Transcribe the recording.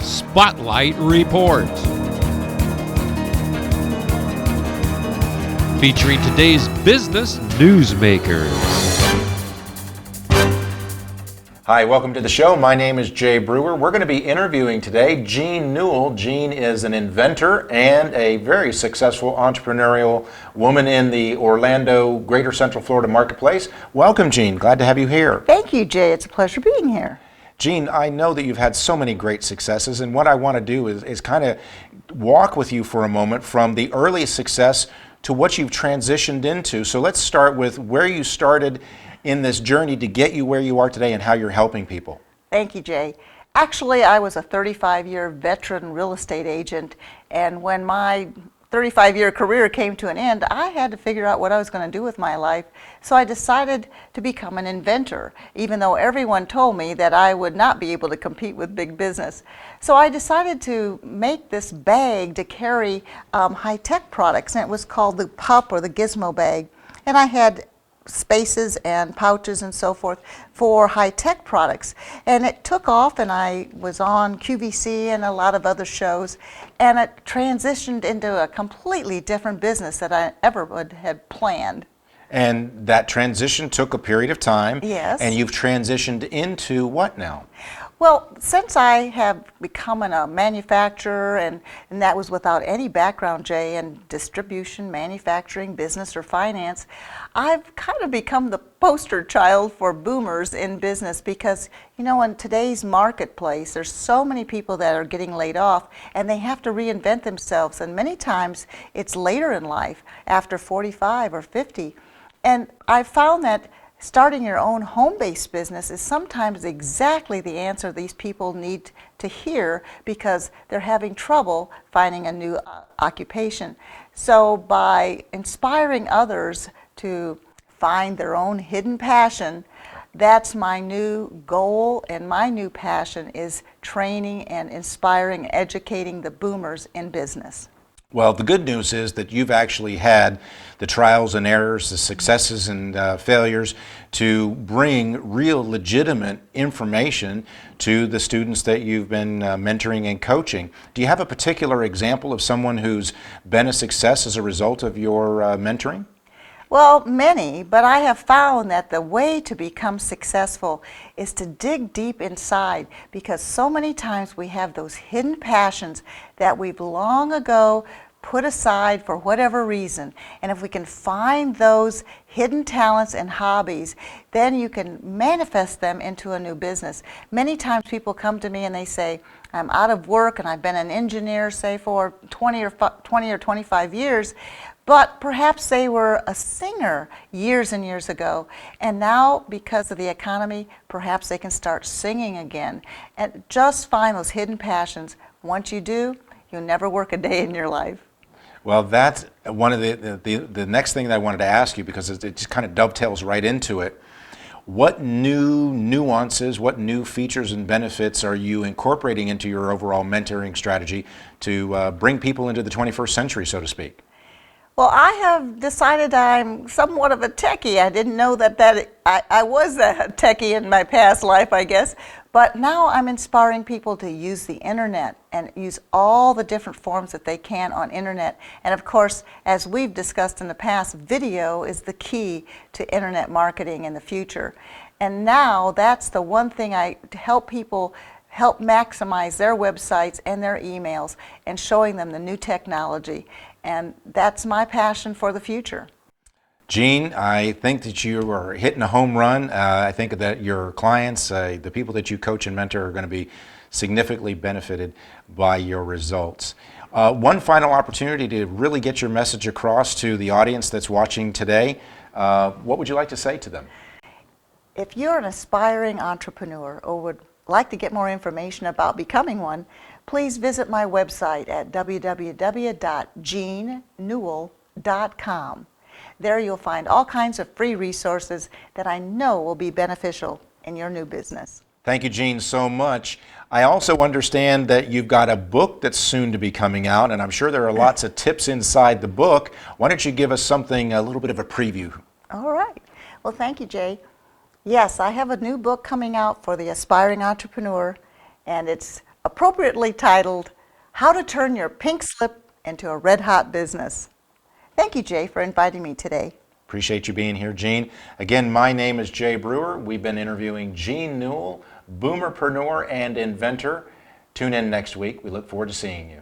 Spotlight Report. Featuring today's business newsmakers. Hi, welcome to the show. My name is J.Brewer. We're going to be interviewing today Jean Newell. Jean is an inventor and a very successful entrepreneurial woman in the Orlando, Greater Central Florida marketplace. Welcome, Jean. Glad to have you here. Thank you, Jay. It's a pleasure being here. Jean, I know that you've had so many great successes, and what I want to do is kind of walk with you for a moment from the early success to what you've transitioned into. So let's start with where you started in this journey to get you where you are today and how you're helping people. Thank you, Jay. Actually, I was a 35-year veteran real estate agent, and when my 35-year career came to an end, I had to figure out what I was going to do with my life. So I decided to become an inventor, even though everyone told me that I would not be able to compete with big business. So I decided to make this bag to carry high-tech products, and it was called the PUP or the Gizmo bag. And I had spaces and pouches and so forth for high-tech products, and it took off, and I was on QVC and a lot of other shows, and it transitioned into a completely different business that I ever would have planned. And that transition took a period of time. Yes. And you've transitioned into what now? Well, since I have become a manufacturer, and that was without any background, Jay, in distribution, manufacturing, business, or finance, I've kind of become the poster child for boomers in business because, you know, in today's marketplace, there's so many people that are getting laid off, and they have to reinvent themselves, and many times it's later in life, after 45 or 50. And I found that starting your own home-based business is sometimes exactly the answer these people need to hear because they're having trouble finding a new occupation. So by inspiring others to find their own hidden passion, that's my new goal, and my new passion is training and inspiring, educating the boomers in business. Well, the good news is that you've actually had the trials and errors, the successes and failures to bring real legitimate information to the students that you've been mentoring and coaching. Do you have a particular example of someone who's been a success as a result of your mentoring? Well, many, but I have found that the way to become successful is to dig deep inside, because so many times we have those hidden passions that we've long ago put aside for whatever reason. And if we can find those hidden talents and hobbies, then you can manifest them into a new business. Many times people come to me and they say, I'm out of work and I've been an engineer, say, for 20 or 25 years, but perhaps they were a singer years and years ago, and now because of the economy, perhaps they can start singing again. And just find those hidden passions. Once you do, you'll never work a day in your life. Well, that's one of the next thing that I wanted to ask you, because it just kind of dovetails right into it. What new nuances, what new features and benefits are you incorporating into your overall mentoring strategy to bring people into the 21st century, so to speak? Well, I have decided I'm somewhat of a techie. I didn't know that I was a techie in my past life, I guess. But now I'm inspiring people to use the internet and use all the different forms that they can on internet. And of course, as we've discussed in the past, video is the key to internet marketing in the future. And now that's the one thing I help people help maximize their websites and their emails, and showing them the new technology. And that's my passion for the future. Jean, I think that you are hitting a home run. I think that your clients, the people that you coach and mentor, are going to be significantly benefited by your results. One final opportunity to really get your message across to the audience that's watching today. What would you like to say to them? If you're an aspiring entrepreneur or would like to get more information about becoming one, please visit my website at www.jeannewell.com. There you'll find all kinds of free resources that I know will be beneficial in your new business. Thank you, Jean, so much. I also understand that you've got a book that's soon to be coming out, and I'm sure there are lots of tips inside the book. Why don't you give us something, a little bit of a preview? All right. Well, thank you, Jay. Yes, I have a new book coming out for the aspiring entrepreneur, and it's appropriately titled, How to Turn Your Pink Slip into a Red Hot Business. Thank you, Jay, for inviting me today. Appreciate you being here, Jean. Again, my name is J.Brewer. We've been interviewing Jean Newell, boomerpreneur and inventor. Tune in next week. We look forward to seeing you.